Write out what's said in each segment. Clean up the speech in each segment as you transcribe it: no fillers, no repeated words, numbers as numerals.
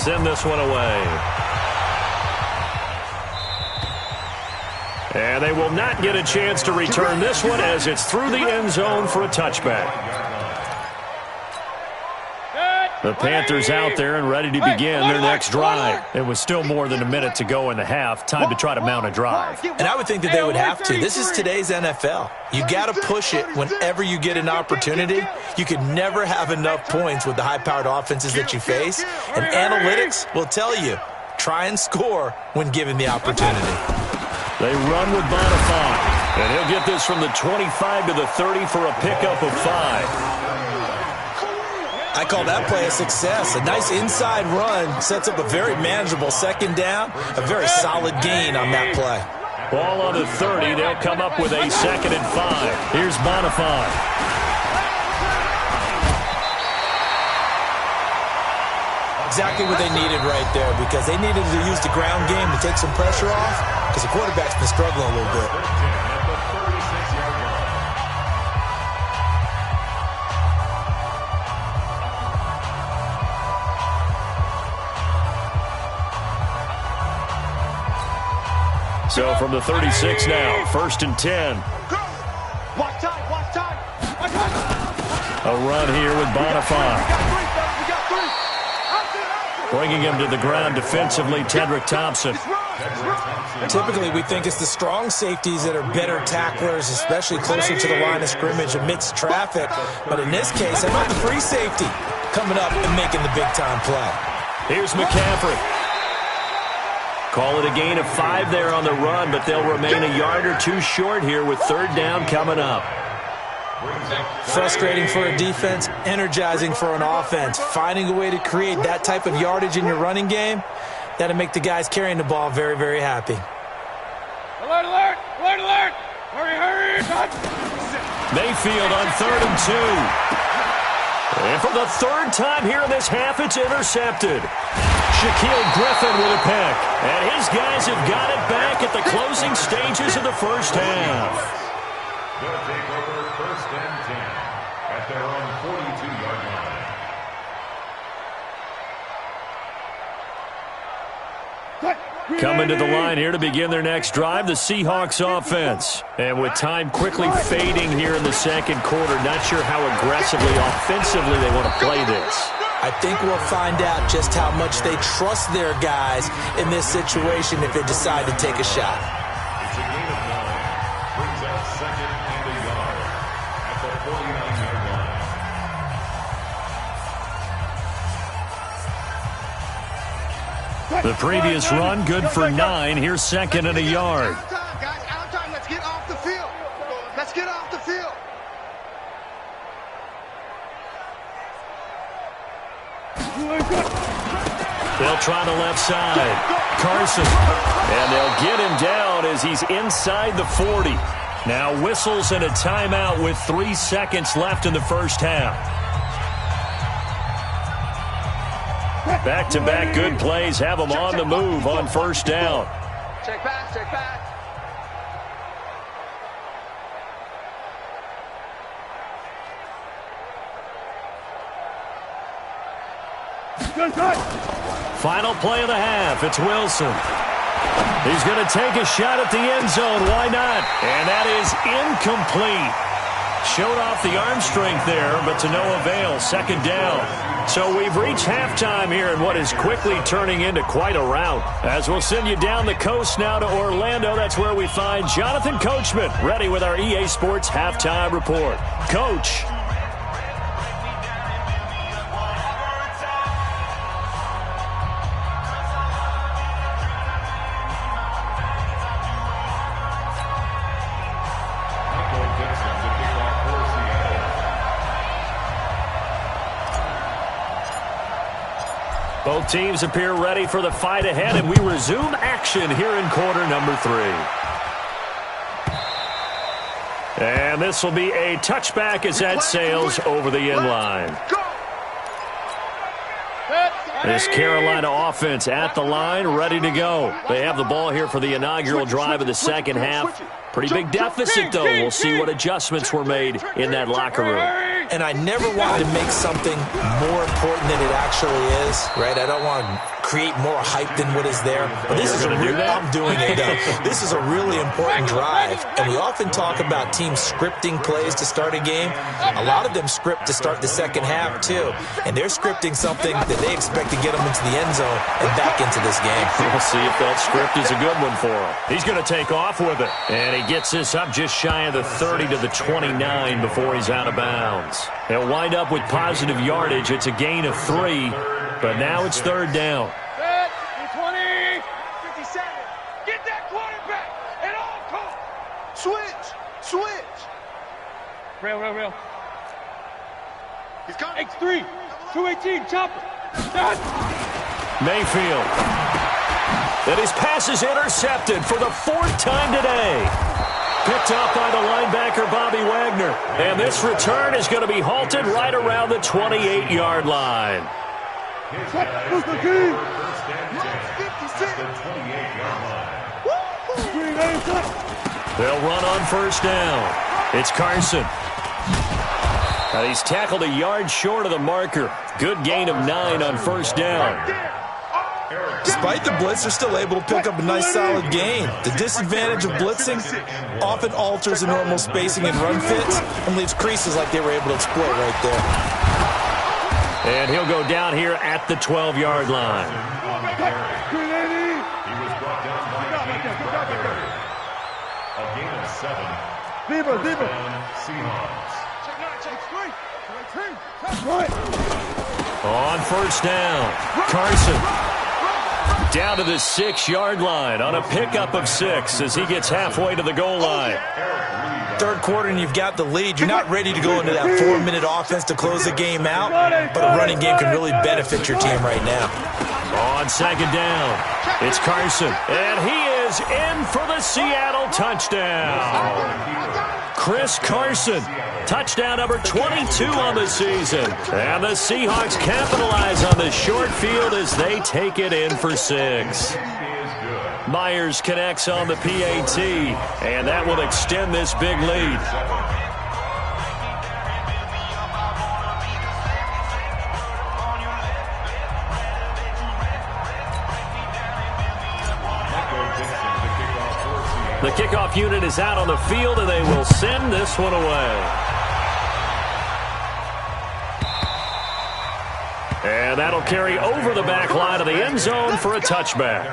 send this one away. And they will not get a chance to return this one as it's through the end zone for a touchback. The Panthers out there and ready to begin their next drive. It was still more than a minute to go in the half. Time to try to mount a drive. And I would think that they would have to. This is today's NFL. You got to push it whenever you get an opportunity. You could never have enough points with the high-powered offenses that you face. And analytics will tell you, try and score when given the opportunity. They run with Bonifant. And he'll get this from the 25 to the 30 for a pickup of 5. I call that play a success. A nice inside run sets up a very manageable second down. A very solid gain on that play. Ball on the 30. They'll come up with a 2nd and 5. Here's Bonifant. Exactly what they needed right there, because they needed to use the ground game to take some pressure off, because the quarterback's been struggling a little bit. So from the 36 now, 1st and 10. Watch time. A run here with Bonifant. Bringing him to the ground defensively, Tedrick Thompson. Typically, we think it's the strong safeties that are better tacklers, especially closer to the line of scrimmage amidst traffic. But in this case, how about the free safety coming up and making the big-time play? Here's McCaffrey. Call it a gain of 5 there on the run, but they'll remain a yard or 2 short here with 3rd down coming up. Frustrating for a defense, energizing for an offense. Finding a way to create that type of yardage in your running game, that'll make the guys carrying the ball very, very happy. Alert! Hurry! Mayfield on 3rd and 2. And for the 3rd time here in this half, it's intercepted. Shaquille Griffin with a pick. And his guys have got it back at the closing stages of the first half. They'll take over 1st and 10 at their own 42-yard line. Coming to the line here to begin their next drive, the Seahawks offense. And with time quickly fading here in the 2nd quarter, not sure how aggressively, offensively they want to play this. I think we'll find out just how much they trust their guys in this situation if they decide to take a shot. It's a gain of 9. Brings up 2nd and a yard at the 49-yard line. The previous run, good for 9. Here's 2nd and a yard. Out of time, guys. Out of time. Let's get off the field. They'll try the left side. Carson. And they'll get him down as he's inside the 40. Now whistles and a timeout with 3 seconds left in the first half. Back-to-back good plays have them on the move on first down. Check back. Final play of the half. It's Wilson. He's going to take a shot at the end zone. Why not? And that is incomplete. Showed off the arm strength there, but to no avail. 2nd down. So we've reached halftime here in what is quickly turning into quite a rout. As we'll send you down the coast now to Orlando, that's where we find Jonathan Coachman, ready with our EA Sports Halftime Report. Coach. Both teams appear ready for the fight ahead, and we resume action here in quarter number 3. And this will be a touchback as that sails over the end line. This Carolina offense at the line, ready to go. They have the ball here for the inaugural drive of the second half. Pretty big deficit, though. We'll see what adjustments were made in that locker room. and I never want to make something more important than it actually is, right? I don't want to create more hype than what is there. But this is I'm doing it, though. This is a really important drive, and we often talk about teams scripting plays to start a game. A lot of them script to start the second half, too, and they're scripting something that they expect to get them into the end zone and back into this game. We'll see if that script is a good one for him. He's going to take off with it, and he gets this up just shy of the 30 to the 29 before he's out of bounds. He'll wind up with positive yardage. It's a gain of 3, but now it's third down. 20, 57. Get that quarterback at all costs. Switch. Rail. He's coming. X3, 218, chopper. Done. Mayfield. And his pass is intercepted for the 4th time today. Picked up by the linebacker, Bobby Wagner. And this return is going to be halted right around the 28-yard line. They'll run on first down. It's Carson. He's tackled a yard short of the marker. Good gain of 9 on first down. Despite the blitz, they're still able to pick up a nice solid gain. The disadvantage of blitzing often alters the normal spacing and run fits and leaves creases like they were able to exploit right there. And he'll go down here at the 12-yard line. He was brought down by a gain of 7. Seahawks. On first down, Carson down to the 6-yard line on a pickup of 6 as he gets halfway to the goal line. Third quarter and you've got the lead. You're not ready to go into that 4-minute offense to close the game out, but a running game can really benefit your team right now. On second down, it's Carson, and he is in for the Seattle touchdown. Chris Carson, touchdown number 22 on the season. And the Seahawks capitalize on the short field as they take it in for 6. Myers connects on the PAT, and that will extend this big lead. The kickoff unit is out on the field, and they will send this one away. And that'll carry over the back line of the end zone for a touchback.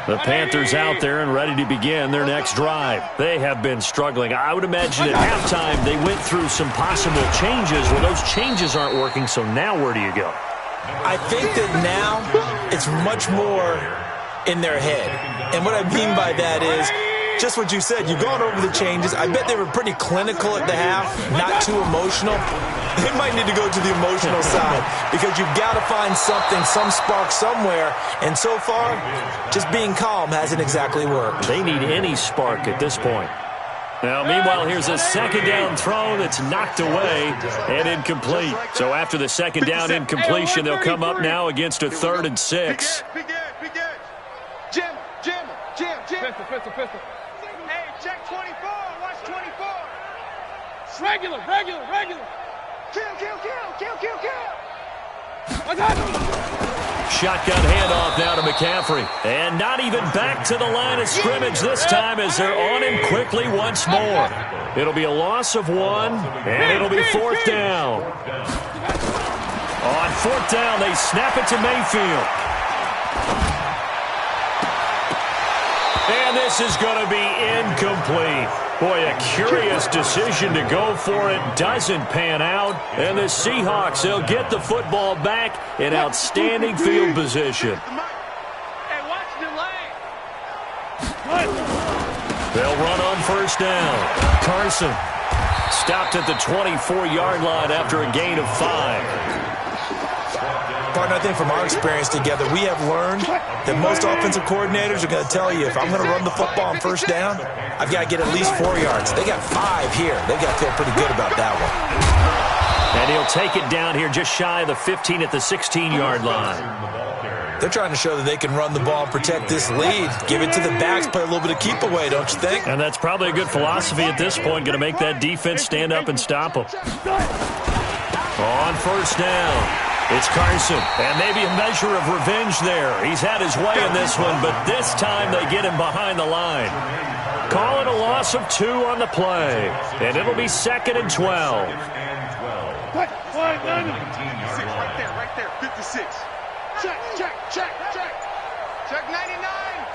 The Panthers out there and ready to begin their next drive. They have been struggling. I would imagine at halftime they went through some possible changes. Well, those changes aren't working, so now where do you go? I think that now it's much more in their head. And what I mean by that is just what you said. You've gone over the changes. I bet they were pretty clinical at the half, not too emotional. They might need to go to the emotional side because you've got to find something, some spark somewhere. And so far, just being calm hasn't exactly worked. They need any spark at this point. Now, meanwhile, here's a second down throw that's knocked away and incomplete. So after the second down incompletion, they'll come up now against a 3rd and 6. Pistol. Hey, check 24. Watch 24. Regular. Kill. Shotgun handoff now to McCaffrey. And not even back to the line of scrimmage this time as they're on him quickly once more. It'll be a loss of 1, and it'll be 4th down. On 4th down, they snap it to Mayfield. And this is going to be incomplete. Boy, a curious decision to go for it. Doesn't pan out. And the Seahawks, they'll get the football back in outstanding field position. Hey, watch the lane. They'll run on first down. Carson stopped at the 24-yard line after a gain of 5. Partner, I think from our experience together, we have learned that most offensive coordinators are going to tell you, if I'm going to run the football on first down, I've got to get at least 4 yards. They got 5 here. They've got to feel pretty good about that one. And he'll take it down here just shy of the 15 at the 16-yard line. They're trying to show that they can run the ball and protect this lead. Give it to the backs, play a little bit of keep away, don't you think? And that's probably a good philosophy at this point, going to make that defense stand up and stop them. On first down, it's Carson, and maybe a measure of revenge there. He's had his way in this one, but this time they get him behind the line. Call it a loss of 2 on the play, and it'll be 2nd and 12. Right there, 56. Check. Check 99.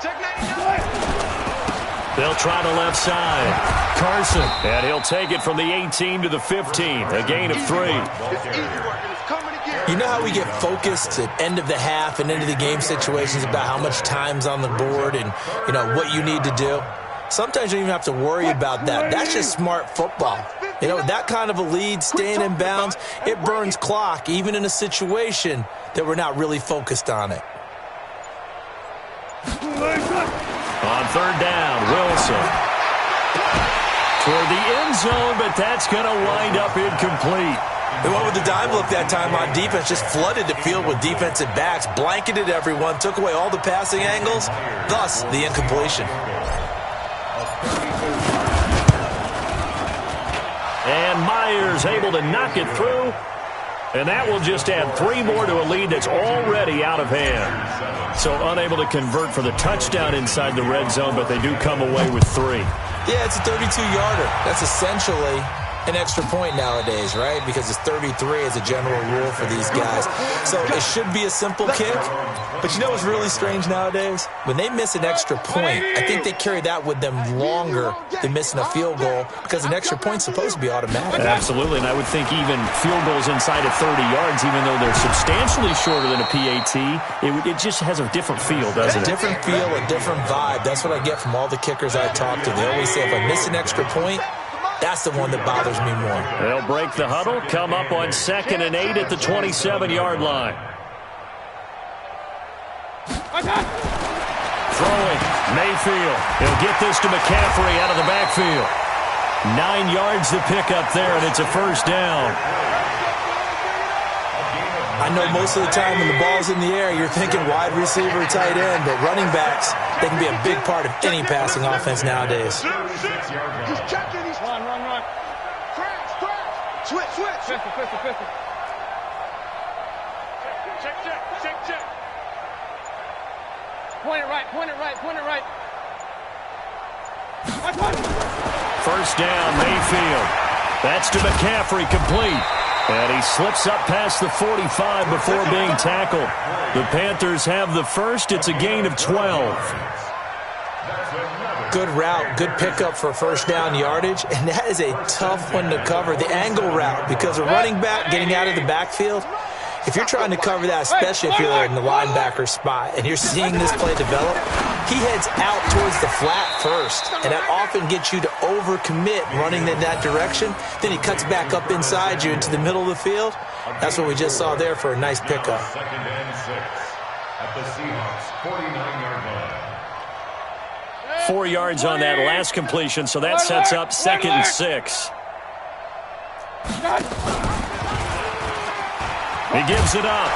Check 99. They'll try the left side. Carson, and he'll take it from the 18 to the 15, a gain of 3. It's easy work, and it's coming again. You know how we get focused at end of the half and into the game situations about how much time's on the board and, what you need to do? Sometimes you don't even have to worry about that. That's just smart football. That kind of a lead, staying in bounds, it burns clock, even in a situation that we're not really focused on it. On third down, Wilson. Toward the end zone, but that's going to wind up incomplete. They went with the dime look that time on defense, just flooded the field with defensive backs, blanketed everyone, took away all the passing angles, thus the incompletion. And Myers able to knock it through. And that will just add 3 more to a lead that's already out of hand. So unable to convert for the touchdown inside the red zone, but they do come away with 3. Yeah, it's a 32-yarder. That's essentially an extra point nowadays, right? Because it's 33 as a general rule for these guys. So it should be a simple kick. But you know what's really strange nowadays? When they miss an extra point, I think they carry that with them longer than missing a field goal because an extra point's supposed to be automatic. Absolutely, and I would think even field goals inside of 30 yards, even though they're substantially shorter than a PAT, it just has a different feel, doesn't it? A different feel, a different vibe. That's what I get from all the kickers I talk to. They always say if I miss an extra point, that's the one that bothers me more. They'll break the huddle, come up on 2nd and 8 at the 27-yard line. Throwing, Mayfield. He'll get this to McCaffrey out of the backfield. 9 yards to pick up there, and it's a first down. I know most of the time when the ball's in the air, you're thinking wide receiver, tight end, but running backs, they can be a big part of any passing offense nowadays. He's checking. He's run. Crash. Switch. Pistol. Check. Point it right. First down, Mayfield. That's to McCaffrey, complete. And he slips up past the 45 before being tackled. The Panthers have the first. It's a gain of 12. Good route, good pickup for first down yardage, and that is a tough one to cover. The angle route, because a running back getting out of the backfield, if you're trying to cover that, especially if you're in the linebacker spot and you're seeing this play develop, he heads out towards the flat first, and that often gets you to overcommit running in that direction. Then he cuts back up inside you into the middle of the field. That's what we just saw there for a nice pickup. 2nd and 6 at the Seahawks 49-yard line. 4 yards on that last completion, so that sets up 2nd and 6. He gives it up.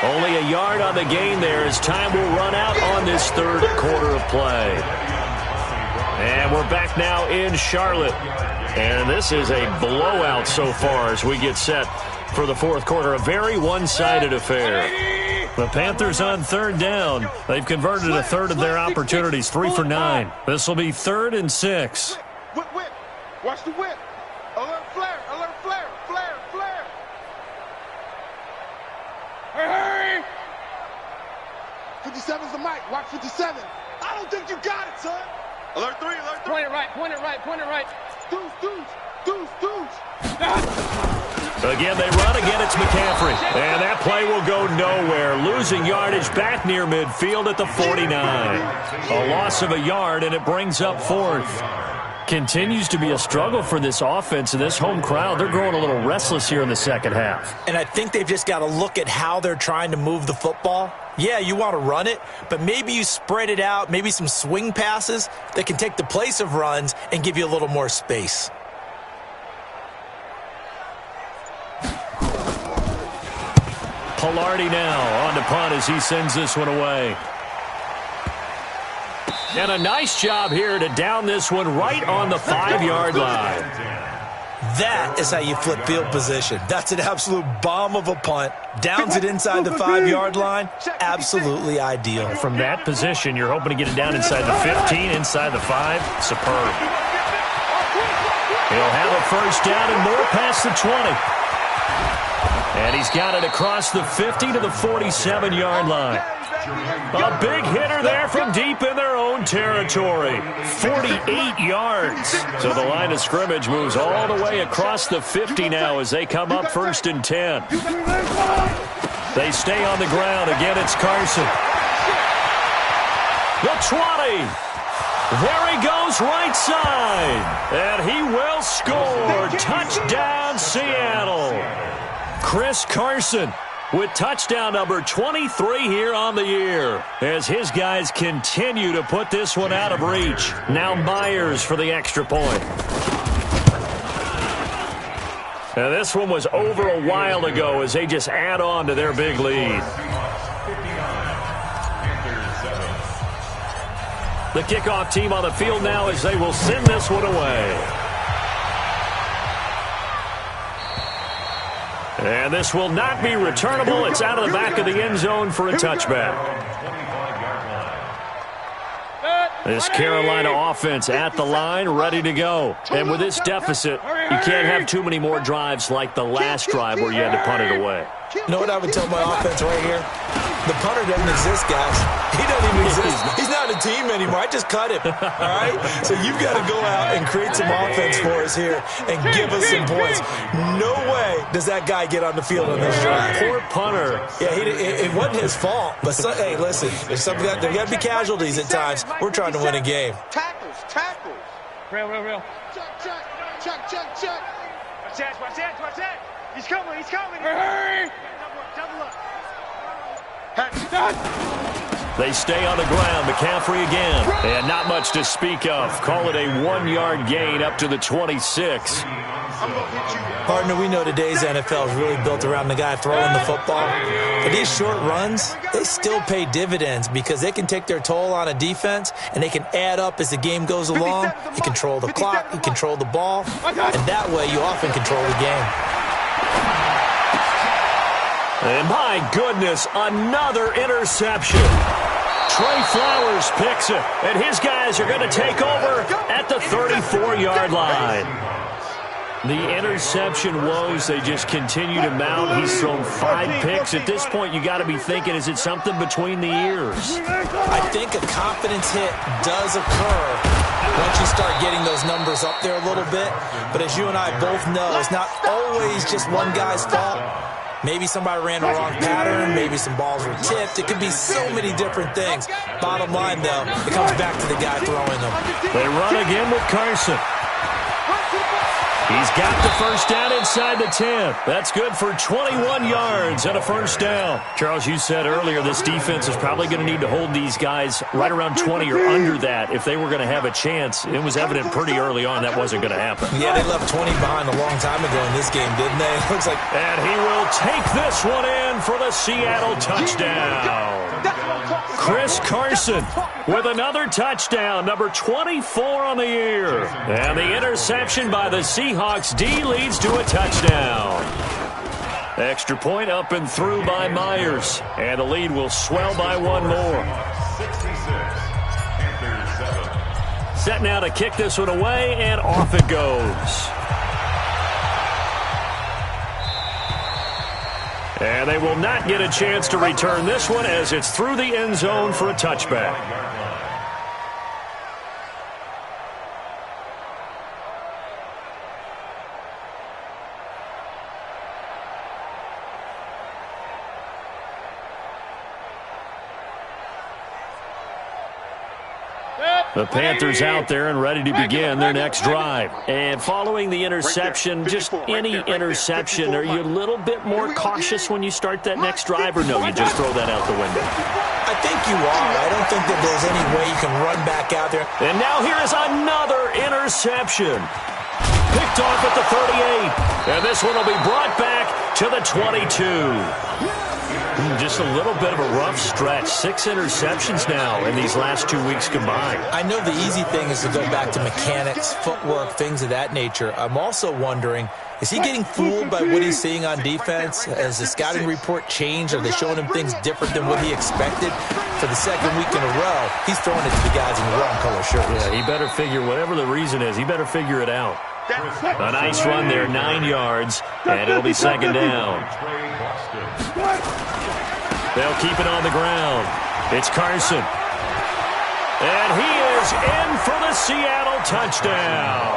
Only a yard on the gain there as time will run out on this third quarter of play. And we're back now in Charlotte. And this is a blowout so far as we get set for the fourth quarter. A very one-sided affair. The Panthers on third down. They've converted a third of their opportunities, 3 for 9. This will be 3rd and 6. Whip. Watch the whip. Alert flare. 57's the mic. Watch 57. I don't think you got it, son. Alert 3. Point it right. Deuce. Again, they run. Again, it's McCaffrey. And that play will go nowhere. Losing yardage back near midfield at the 49. A loss of a yard, and it brings up 4th. Continues to be a struggle for this offense and this home crowd. They're growing a little restless here in the second half. And I think they've just got to look at how they're trying to move the football. Yeah, you want to run it, but maybe you spread it out, maybe some swing passes that can take the place of runs and give you a little more space. Pilardi now on to punt as he sends this one away. And a nice job here to down this one right on the 5-yard line. That is how you flip field position. That's an absolute bomb of a punt. Downs it inside the 5-yard line. Absolutely ideal. From that position, you're hoping to get it down inside the 15, inside the 5. Superb. He'll have a first down and more past the 20. And he's got it across the 50 to the 47-yard line. A big hitter there from deep in their own territory. 48 yards. So the line of scrimmage moves all the way across the 50 now as they come up 1st and 10. They stay on the ground. Again, it's Carson. The 20. There he goes right side. And he will score. Touchdown, Seattle. Chris Carson with touchdown number 23 here on the year as his guys continue to put this one out of reach. Now Myers for the extra point. Now this one was over a while ago as they just add on to their big lead. The kickoff team on the field now as they will send this one away. And this will not be returnable. It's out of the back of the end zone for a touchback. This Carolina offense at the line, ready to go. And with this deficit, you can't have too many more drives like the last drive where you had to punt it away. You know what I would tell my offense right here? The punter doesn't exist, guys. He doesn't even exist. He's not a team anymore. I just cut him, all right? So you've got to go out and create some offense for us here and give us some points. No way does that guy get on the field on this drive. Poor punter. Yeah, it wasn't his fault. But, hey, listen, there's got to be casualties at times. We're trying to win a game. Tackles. Real. Check. Watch that. He's coming. Hurry. Double up. They stay on the ground. McCaffrey again. And not much to speak of. Call it a 1-yard gain up to the 26. Partner, we know today's NFL is really built around the guy throwing the football. But these short runs, they still pay dividends because they can take their toll on a defense and they can add up as the game goes along. You control the clock, you control the ball, and that way you often control the game. And my goodness, another interception. Trey Flowers picks it, and his guys are going to take over at the 34-yard line. The interception woes, they just continue to mount. He's thrown 5 picks. At this point, you got to be thinking, is it something between the ears? I think a confidence hit does occur once you start getting those numbers up there a little bit. But as you and I both know, it's not always just one guy's fault. Maybe somebody ran the wrong pattern. Maybe some balls were tipped. It could be so many different things. Bottom line, though, it comes back to the guy throwing them. They run again with Carson. He's got the first down inside the 10. That's good for 21 yards and a first down. Charles, you said earlier this defense is probably going to need to hold these guys right around 20 or under that if they were going to have a chance. It was evident pretty early on that wasn't going to happen. Yeah, they left 20 behind a long time ago in this game, didn't they? It looks like... And he will take this one in for the Seattle touchdown. Chris Carson with another touchdown, number 24 on the year. And the interception by the Seahawks D leads to a touchdown. Extra point up and through by Myers. And the lead will swell by one more. Set now to kick this one away, and off it goes. And they will not get a chance to return this one as it's through the end zone for a touchback. The Panthers out there and ready to begin their next drive. And following the interception, just any interception, are you a little bit more cautious when you start that next drive, or no, you just throw that out the window? I think you are. I don't think that there's any way you can run back out there. And now here is another interception. Picked off at the 38. And this one will be brought back to the 22. just a little bit of a rough stretch. 6 interceptions now in these last 2 weeks combined. I know the easy thing is to go back to mechanics, footwork, things of that nature. I'm also wondering, is he getting fooled by what he's seeing on defense? Has the scouting report changed? Are they showing him things different than what he expected? For the second week in a row, he's throwing it to the guys in the wrong color shirts. Yeah, he better figure, whatever the reason is, he better figure it out. A nice run there, 9 yards, and it'll be second down. They'll keep it on the ground. It's Carson. And he is in for the Seattle touchdown.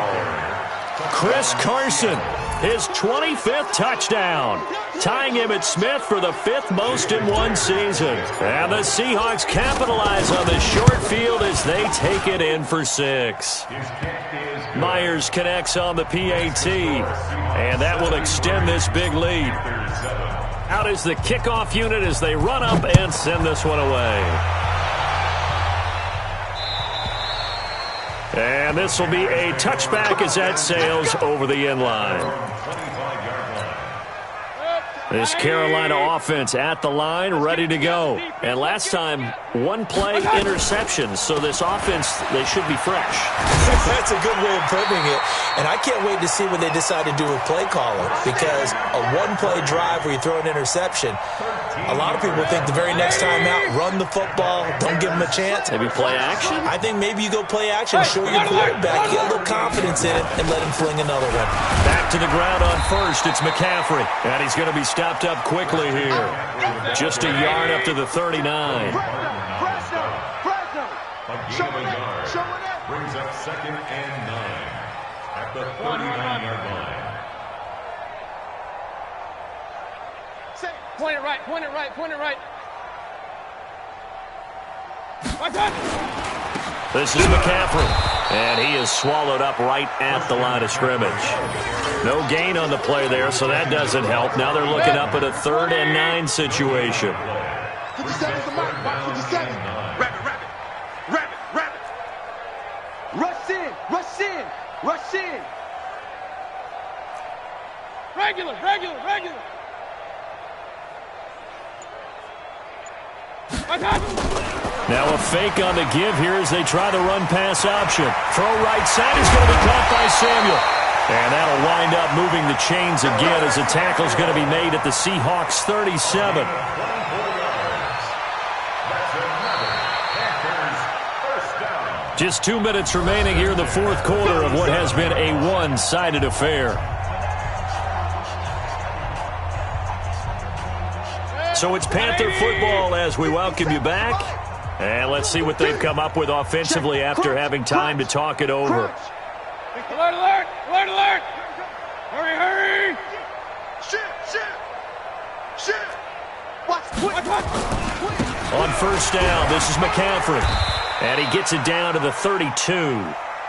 Chris Carson, his 25th touchdown, tying him at Smith for the 5th most in one season. And the Seahawks capitalize on the short field as they take it in for 6. Myers connects on the PAT, and that will extend this big lead. Out is the kickoff unit as they run up and send this one away. And this will be a touchback as that sails over the end line. This Carolina offense at the line, ready to go. And last time, 1 play interception. So this offense, they should be fresh. That's a good way of putting it. And I can't wait to see what they decide to do with play calling. Because a 1-play drive where you throw an interception, a lot of people think the very next time out, run the football, don't give them a chance. Maybe play action? I think maybe you go play action, show your quarterback, get a little confidence in it, and let him fling another one. Back to the ground on first, it's McCaffrey. And he's going to be stopped up quickly here. Just a yard up to the 39. Brings up second and 9 at the 39-yard line. Point it right, point it right, point it right. This is McCaffrey, and he is swallowed up right at the line of scrimmage. No gain on the play there, so that doesn't help. Now they're looking up at a 3rd and 9 situation. 57's the mark. Watch 57. Rabbit. Rush in. Rush in. Regular. Now a fake on the give here as they try the run-pass option. Throw right side is going to be caught by Samuel. And that'll wind up moving the chains again as the tackle's going to be made at the Seahawks 37. Just 2 minutes remaining here in the 4th quarter of what has been a one-sided affair. So it's Panther football as we welcome you back. And let's see what they've come up with offensively after having time to talk it over. Alert! Hurry! Shit! Watch. On first down, this is McCaffrey. And he gets it down to the 32.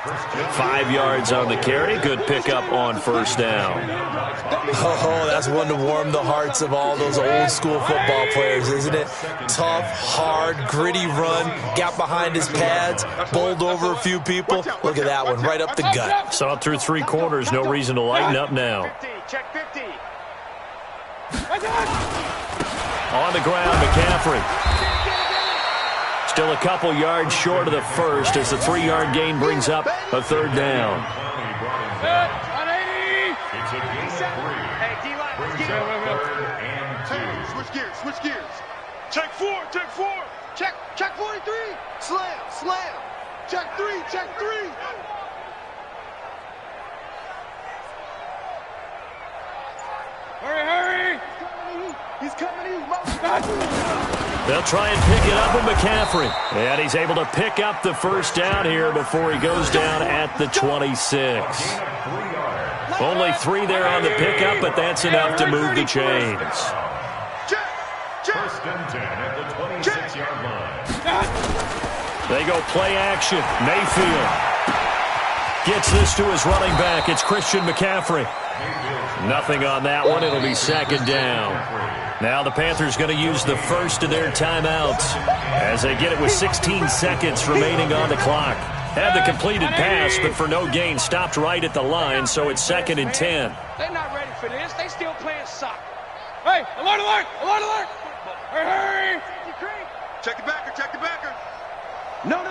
5 yards on the carry. Good pickup on first down. Oh, that's one to warm the hearts of all those old school football players, isn't it? Tough, hard, gritty run. Got behind his pads, bowled over a few people. Look at that one, right up the gut. Saw it through 3 quarters. No reason to lighten up now. Check 50. On the ground, McCaffrey. Still a couple yards short of the first as the 3-yard gain brings up a 3rd down. It's a gain of 3. Hey, D-line, let's Brings get up it. 3rd and 2. Switch gears. Check 4. Check 43. Slam. Check 3. Hurry! He's coming. They'll try and pick it up with McCaffrey. And he's able to pick up the first down here before he goes down at the 26. Only 3 there on the pickup, but that's enough to move the chains. First and 10 at the 26-yard line. They go play action. Mayfield gets this to his running back. It's Christian McCaffrey. Nothing on that one. It'll be second down. Now the Panthers going to use the first of their timeouts as they get it with 16 seconds remaining on the clock. Had the completed pass, but for no gain, stopped right at the line, so it's 2nd and 10. They're not ready for this. They still playing soccer. Hey, alert! Hurry! Check the backer, check the backer. No.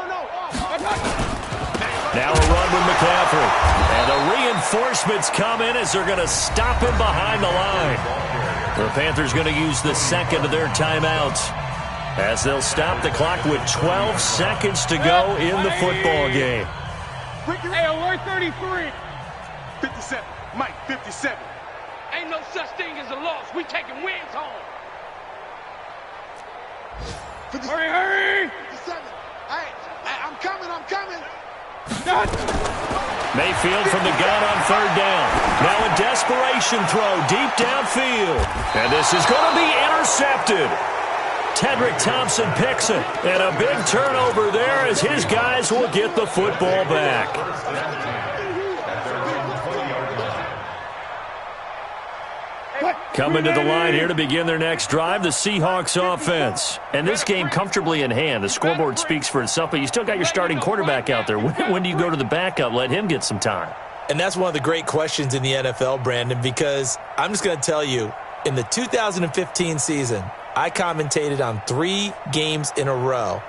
Now a run with McCaffrey. And the reinforcements come in as they're going to stop him behind the line. The Panthers going to use the second of their timeouts as they'll stop the clock with 12 seconds to go in the football game. Hey, alert 33. 57. Mike, 57. Ain't no such thing as a loss. We taking wins home. 57. Hurry! 57. Hey, I'm coming. Mayfield from the gun on third down. Now a desperation throw deep downfield. And this is going to be intercepted. Tedrick Thompson picks it. And a big turnover there as his guys will get the football back. Coming to the line here to begin their next drive, the Seahawks offense. And this game comfortably in hand. The scoreboard speaks for itself, but you still got your starting quarterback out there. When do you go to the backup? Let him get some time. And that's one of the great questions in the NFL, Brandon, because I'm just going to tell you, in the 2015 season, I commentated on 3 games in a row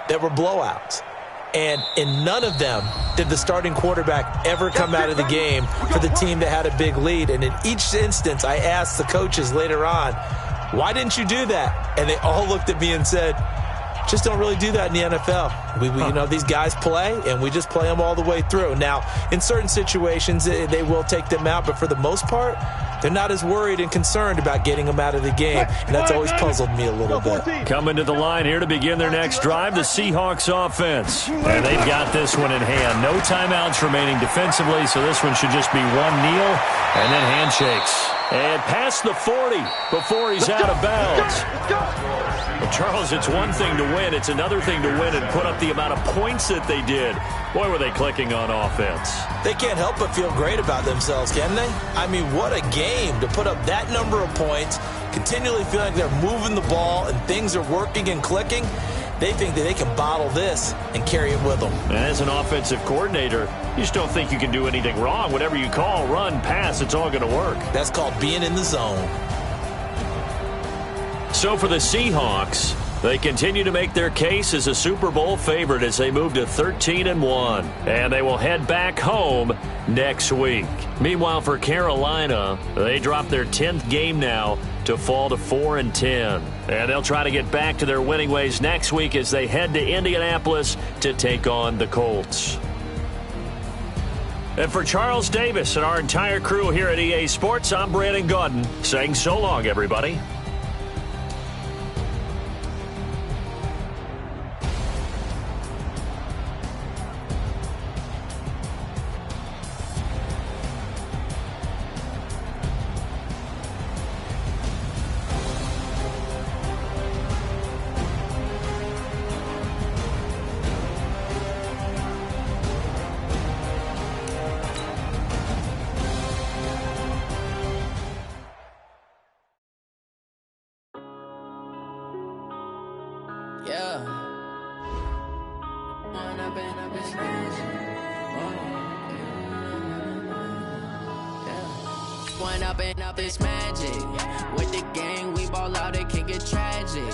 that were blowouts. And in none of them did the starting quarterback ever come out of the game for the team that had a big lead. And in each instance, I asked the coaches later on, why didn't you do that? And they all looked at me and said, just don't really do that in the NFL. You know, these guys play, and we just play them all the way through. Now, in certain situations, they will take them out, but for the most part, they're not as worried and concerned about getting them out of the game, and that's always puzzled me a little bit. Coming to the line here to begin their next drive, the Seahawks offense. And they've got this one in hand. No timeouts remaining defensively, so this one should just be one kneel and then handshakes. And past the 40 before he's out of bounds. Well, Charles, it's one thing to win. It's another thing to win and put up the amount of points that they did. Boy, were they clicking on offense. They can't help but feel great about themselves, can they? I mean, what a game to put up that number of points, continually feel like they're moving the ball and things are working and clicking. They think that they can bottle this and carry it with them. And as an offensive coordinator, you just don't think you can do anything wrong. Whatever you call, run, pass, it's all going to work. That's called being in the zone. So for the Seahawks, they continue to make their case as a Super Bowl favorite as they move to 13-1. And they will head back home next week. Meanwhile, for Carolina, they drop their 10th game now to fall to 4-10. And they'll try to get back to their winning ways next week as they head to Indianapolis to take on the Colts. And for Charles Davis and our entire crew here at EA Sports, I'm Brandon Gaudin saying so long, everybody. This magic with the gang, we ball out, it can get tragic.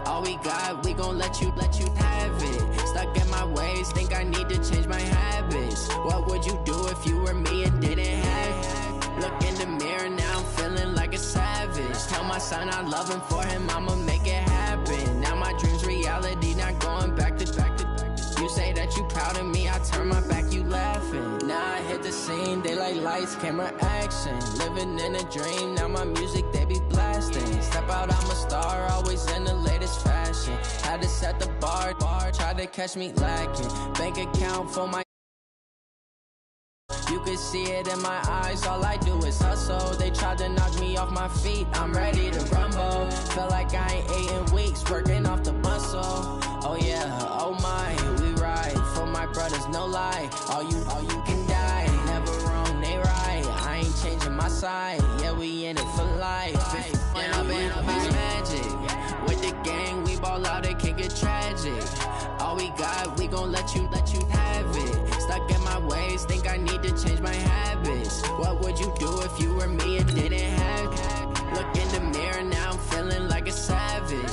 All we got, we gon' let you have it. Stuck in my ways, think I need to change my habits. What would you do if you were me and didn't have it? Look in the mirror, now I'm feeling like a savage. Tell my son I love him, for him I'ma make it happen. Now my dreams reality, not going back to. You say that you proud of me, I turn my back, you laughing. Now I hit the scene, they like lights, camera, action. Living in a dream, now my music, they be blasting. Step out, I'm a star, always in the latest fashion. Had to set the bar, try to catch me lacking. Bank account for my... You can see it in my eyes, all I do is hustle. They tried to knock me off my feet, I'm ready to rumble. Feel like I ain't ate in weeks, working off the muscle. Oh yeah, oh my, we ride for my brothers, no lie. All you can die, never wrong, they right. I ain't changing my side, yeah, we in it for life. Yeah, I've been magic. With the gang, we ball out, it can get tragic. All we got, we gon' let you have it. Stuck in my ways, think I need to change my habits. What would you do if you were me and didn't have it? Look in the mirror, now I'm feeling like a savage.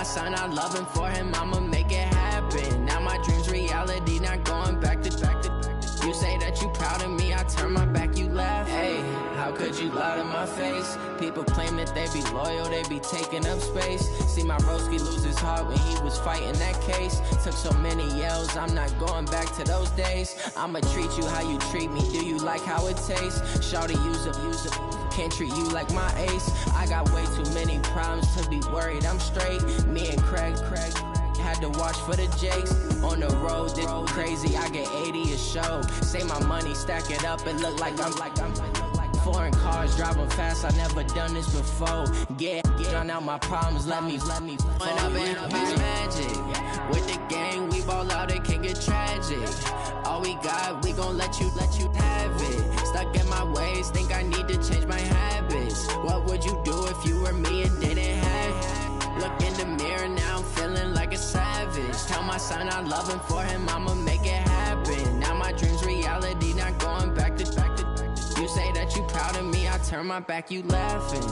son I love him, for him I'ma make it happen. Now my dream's reality, not going back to. You say that you proud of me, I turn my back, you laugh. Hey, how could you lie to my face? People claim that they be loyal, they be taking up space. See my broski lose his heart when he was fighting that case. Took so many yells, I'm not going back to those days. I'ma treat you how you treat me, do you like how it tastes? Shawty, use up, can't treat you like my ace. I got way too many problems to be worried, I'm straight. Me and Craig had to watch for the Jakes. On the road, this crazy, I get 80 a show. Say my money, stack it up, it look like I'm foreign cars, driving fast, I never done this before. Drown out my problems, let me When up in it's magic. With the gang, we ball out, it can get tragic. All we got, we gon' let you have it. Stuck in my ways, think I need to change my habits. What would you do if you were me and didn't have it? Look in the mirror, now I'm feeling like a savage. Tell my son I love him, for him I'ma make it happen. Now my dream's reality, not going back to. You say that you proud of me, I turn my back, you laughing.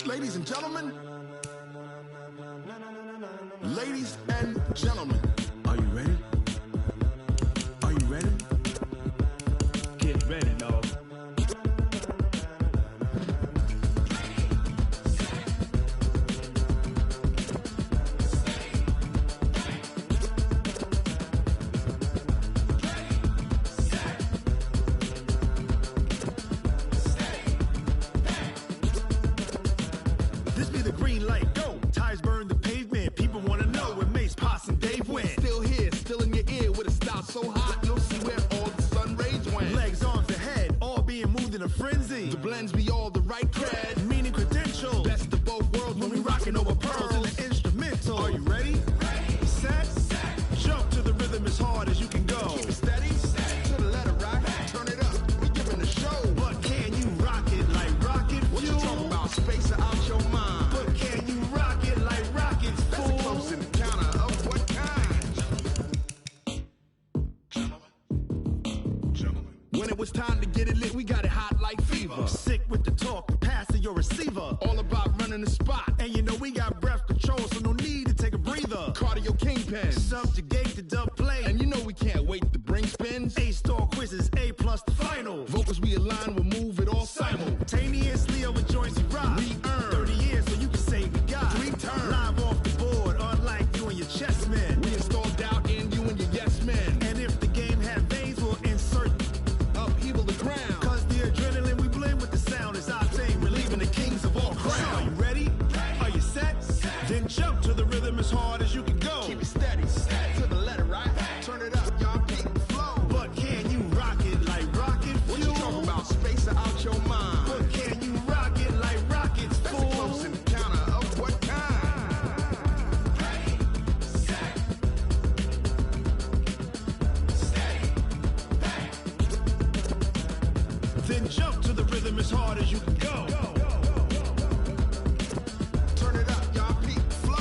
Ladies and gentlemen, ladies and gentlemen, are you ready? Are you ready? Get ready, dog. This be the green light, go. Tires burn the pavement. People wanna know where Mace, Pops, and Dave went. Still here, still in your ear with a style so hot, you'll see where all the sun rays went. Legs, arms, the head, all being moved in a frenzy. The blends be all the right cred, meaning credentials. Best of both worlds when we rockin' over pearls in the instrumental. Are you ready? Set, jump to the rhythm as hard as you can go. Keep it steady, to the letter right, turn it up, we giving the show. But can you rock it like rocket fuel? What you talking about, space out your mind? But can you rock it like rockets, fool? That's a close encounter of what kind? Gentlemen. When it was time to get it lit, we got it hot like fever. Sick with the talk, passing your receiver. All about running the spot. And you know we got breath control, so no need to take a breather. Cardio kingpin, subjugate the dub play. And you know we can't wait to bring spins. A-star quizzes, A+ the final. Vocals we align, we'll move it all simultaneously over joints we rock. We earn 30 years, so you can say we got 3 turns. Live off the board, unlike you and your chess men. We install doubt in you and your yes men. And if the game had veins, we'll insert upheaval the ground. Cause the adrenaline we blend with the sound is our thing, relieving the kings of all crowns. Are you ready? Are you set? Then jump to the rhythm as hard as you can go. Keep it steady, to the letter right. Turn it up, y'all beat the flow. But can you rock it like rocket fuel? What you talking about, space out your mind? But can you rock it like rockets, fool? That's a close encounter of what kind? Ready, set, steady, back. Then jump to the rhythm as hard as you can go. Turn it up, y'all beat the flow.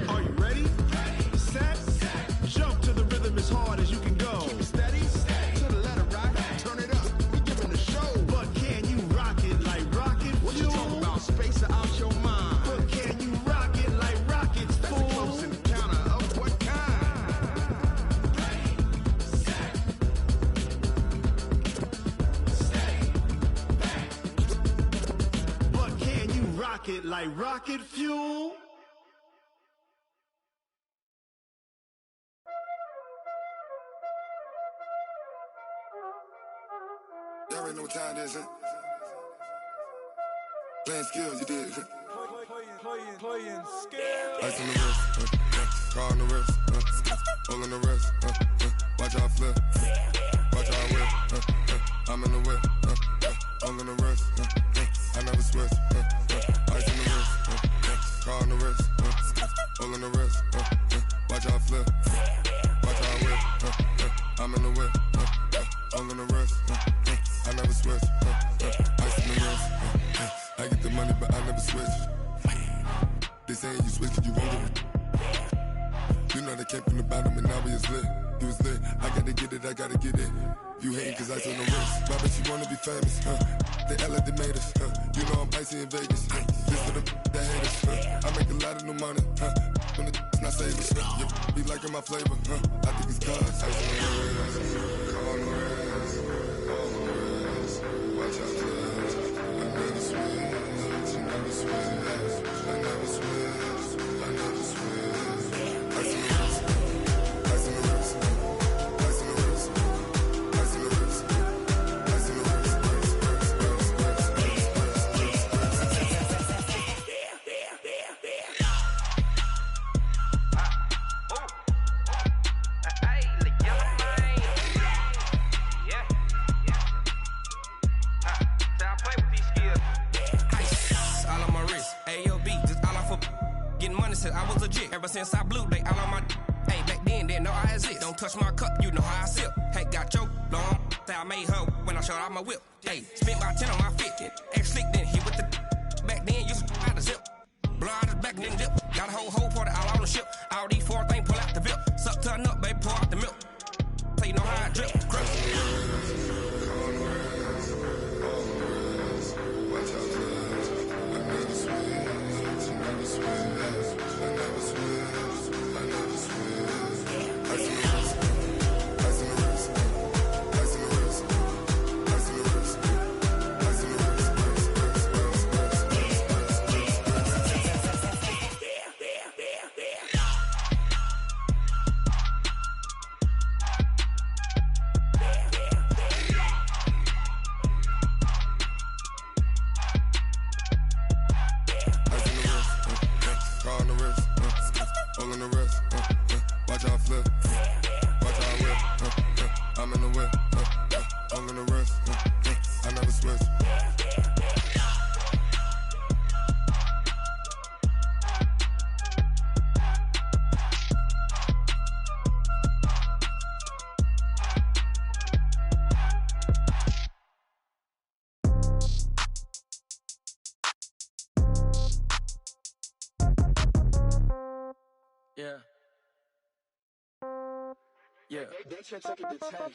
Are you ready? Set, jump to the rhythm as hard as you can go. Keep it steady, to the letter right. Turn it up, we giving the show. But can you rock it like rocket fuel? What you talking about, space out your mind? But can you rock it like rockets, fool? That's a close encounter of what kind? Ready, set, steady, back. But can you rock it like rocket fuel? Y'all already know what time it is, huh? Playing skills, you did. Playing skills. Ice on the wrist, car on the wrist, hole on the wrist, started, came from the bottom, and now we is lit. You was lit, I gotta get it, I gotta get it. You hating cause I took no risks. My bitch, you wanna be famous, They act like they made us, You know I'm icy in Vegas, This for the that hate us, I make a lot of new money, When the not saving, You be liking my flavor, I think it's cause ice on the wrist, on the wrist, on the wrist. Watch out, cuz I never switch, I never switch, I never switch, I never switch. Ice on the wrist, ice on the wrist, ice on the wrist, ice on the wrist, ice on the wrist, Said I was legit ever since I blew. They all on my hey back then didn't know I exist. Don't touch my cup, you know how I sip. Hey, got your long. Say I made her when I showed out my whip. Hey, spent my 10 on my fit. Ex slick then hit with the back then used to out the zip. Blow out his back and then dip. Got a whole party all on the ship. All these 4 things pull out the VIP. Suck turn up, baby, pour out the milk. So you know how I drip. Grip. Yeah.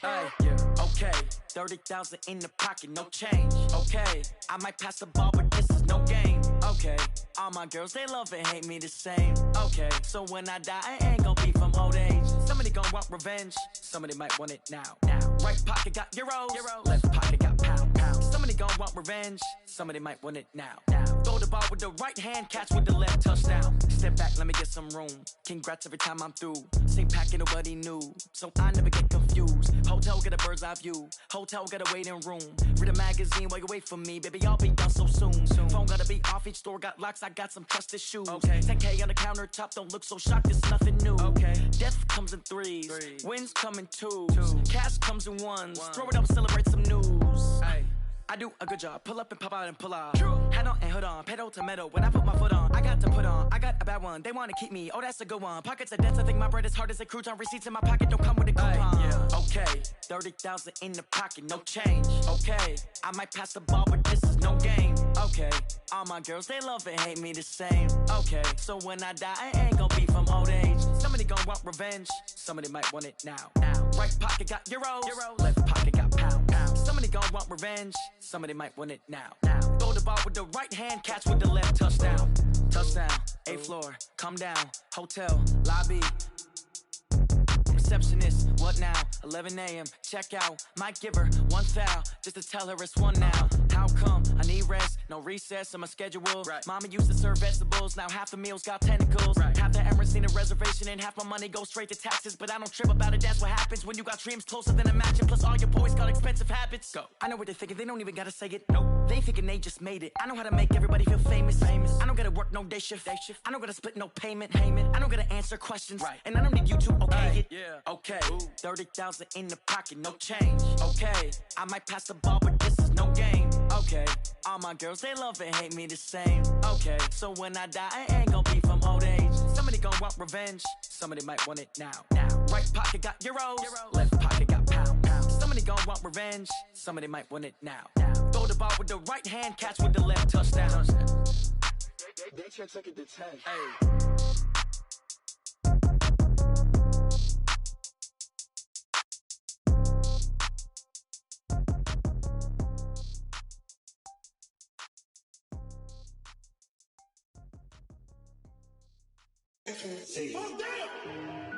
Hey, yeah. Okay. 30,000 in the pocket, no change. Okay. I might pass the ball, but this is no game. Okay. All my girls, they love and hate me the same. Okay. So when I die, I ain't gonna be from old age. Somebody gonna want revenge. Somebody might want it now. Right pocket got euros. Left pocket got pound. Somebody gonna want revenge. Somebody might want it now. Throw the ball with the right hand, catch with the left, touchdown. Step back, let me get some room. Congrats every time I'm through. Same packet, nobody knew. So I never get confused. Hotel get a bird's eye view. Hotel get a waiting room. Read a magazine while you wait for me. Baby, I'll be done so soon. Phone gotta be off, each store got locks. I got some trusted shoes. Okay. 10K on the countertop, don't look so shocked, it's nothing new. Okay. Death comes in threes. Wins come in twos. Cash comes in ones. Throw it up, celebrate some news. Hey. I do a good job, pull up and pop out and pull off. Hat on and hood on, pedal to metal. When I put my foot on, I got to put on. I got a bad one, they wanna keep me. Oh, that's a good one. Pockets are dense, I think my bread is hard as a crouton. Receipts in my pocket don't come with a coupon. Yeah. Okay, 30,000 in the pocket, no change. Okay, I might pass the ball, but this is no game. Okay, all my girls, they love and hate me the same. Okay, so when I die, I ain't gonna be from old age. Somebody gonna want revenge, somebody might want it now. Right pocket got euros. Left pocket got pound. Somebody gonna want revenge, somebody might want it now. Throw the ball with the right hand, catch with the left, touchdown. Touchdown, 8th floor, come down, hotel, lobby. Receptionist, what now? 11 a.m., check out. Might give her one foul, just to tell her it's one now. How come? I need rest, no recess in my schedule. Right. Mama used to serve vegetables, now half the meals got tentacles. Right. Half the Emirates need a reservation and half my money goes straight to taxes. But I don't trip about it, that's what happens when you got dreams closer than a mansion. Plus all your boys got expensive habits. Go. I know what they're thinking, they don't even gotta say it. Nope. They thinking they just made it. I know how to make everybody feel famous. I don't gotta work no day shift. I don't gotta split no payment. I don't gotta answer questions. Right. And I don't need you to okay it. Yeah. Okay, 30,000 in the pocket, no change. Okay, I might pass the ball, but this is no game. Okay, all my girls, they love and hate me the same. Okay, so when I die, I ain't gonna be from old age. Somebody gonna want revenge, somebody might want it now. Right pocket got euros. Left pocket got pound. Somebody gonna want revenge, somebody might want it now. Throw the ball with the right hand, catch with the left, touchdown. They should take it to 10. Hey. FNC.